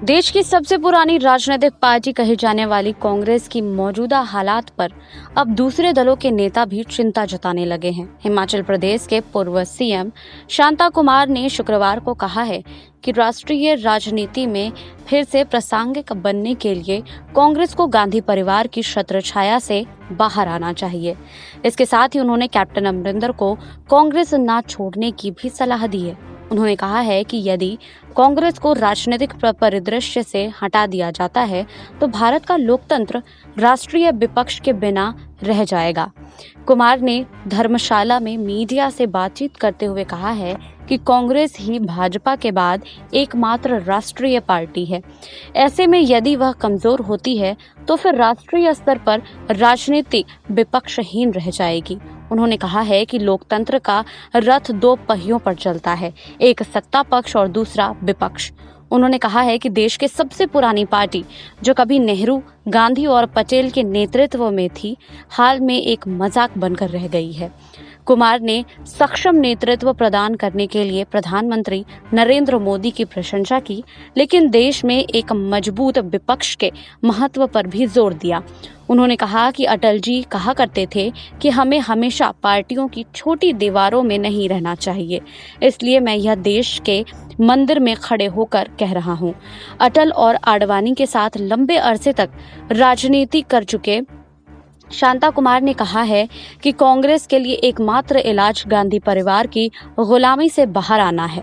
देश की सबसे पुरानी राजनीतिक पार्टी कही जाने वाली कांग्रेस की मौजूदा हालात पर अब दूसरे दलों के नेता भी चिंता जताने लगे हैं। हिमाचल प्रदेश के पूर्व सीएम शांता कुमार ने शुक्रवार को कहा है कि राष्ट्रीय राजनीति में फिर से प्रासंगिक बनने के लिए कांग्रेस को गांधी परिवार की छत्रछाया से बाहर आना चाहिए। इसके साथ ही उन्होंने कैप्टन अमरिंदर को कांग्रेस न छोड़ने की भी सलाह दी है। उन्होंने कहा है कि यदि कांग्रेस को राजनीतिक परिदृश्य से हटा दिया जाता है तो भारत का लोकतंत्र राष्ट्रीय विपक्ष के बिना रह जाएगा। कुमार ने धर्मशाला में मीडिया से बातचीत करते हुए कहा है कि कांग्रेस ही भाजपा के बाद एकमात्र राष्ट्रीय पार्टी है। ऐसे में यदि वह कमजोर होती है तो फिर राष्ट्रीय स्तर पर राजनीति विपक्षहीन रह जाएगी। उन्होंने कहा है कि लोकतंत्र का रथ दो पहियों पर चलता है, एक सत्ता पक्ष और दूसरा विपक्ष। उन्होंने कहा है कि देश की सबसे पुरानी पार्टी जो कभी नेहरू, गांधी और पटेल के नेतृत्व में थी, हाल में एक मजाक बनकर रह गई है। कुमार ने सक्षम नेतृत्व प्रदान करने के लिए प्रधानमंत्री नरेंद्र मोदी की प्रशंसा की, लेकिन देश में एक मजबूत विपक्ष के महत्व पर भी जोर दिया। उन्होंने कहा कि अटल जी कहा करते थे कि हमें हमेशा पार्टियों की छोटी दीवारों में नहीं रहना चाहिए, इसलिए मैं यह देश के मंदिर में खड़े होकर कह रहा हूँ। अटल और आडवाणी के साथ लंबे अरसे तक राजनीति कर चुके शांता कुमार ने कहा है कि कांग्रेस के लिए एकमात्र इलाज गांधी परिवार की गुलामी से बाहर आना है।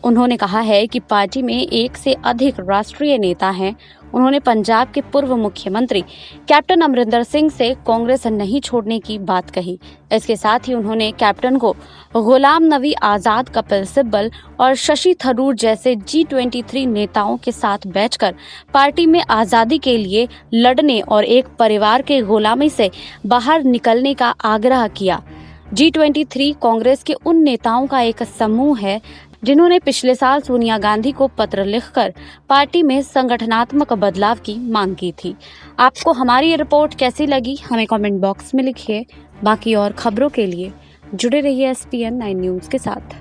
उन्होंने कहा है कि पार्टी में एक से अधिक राष्ट्रीय नेता हैं। उन्होंने पंजाब के पूर्व मुख्यमंत्री कैप्टन अमरिंदर सिंह से कांग्रेस नहीं छोड़ने की बात कही। इसके साथ ही उन्होंने कैप्टन को गुलाम नबी आजाद, कपिल सिब्बल और शशि थरूर जैसे G23 नेताओं के साथ बैठकर पार्टी में आजादी के लिए लड़ने और एक परिवार के गुलामी से बाहर निकलने का आग्रह किया। G23 कांग्रेस के उन नेताओं का एक समूह है जिन्होंने पिछले साल सोनिया गांधी को पत्र लिखकर पार्टी में संगठनात्मक बदलाव की मांग की थी। आपको हमारी ये रिपोर्ट कैसी लगी हमें कमेंट बॉक्स में लिखिए। बाकी और खबरों के लिए जुड़े रहिए SPN 9 न्यूज के साथ।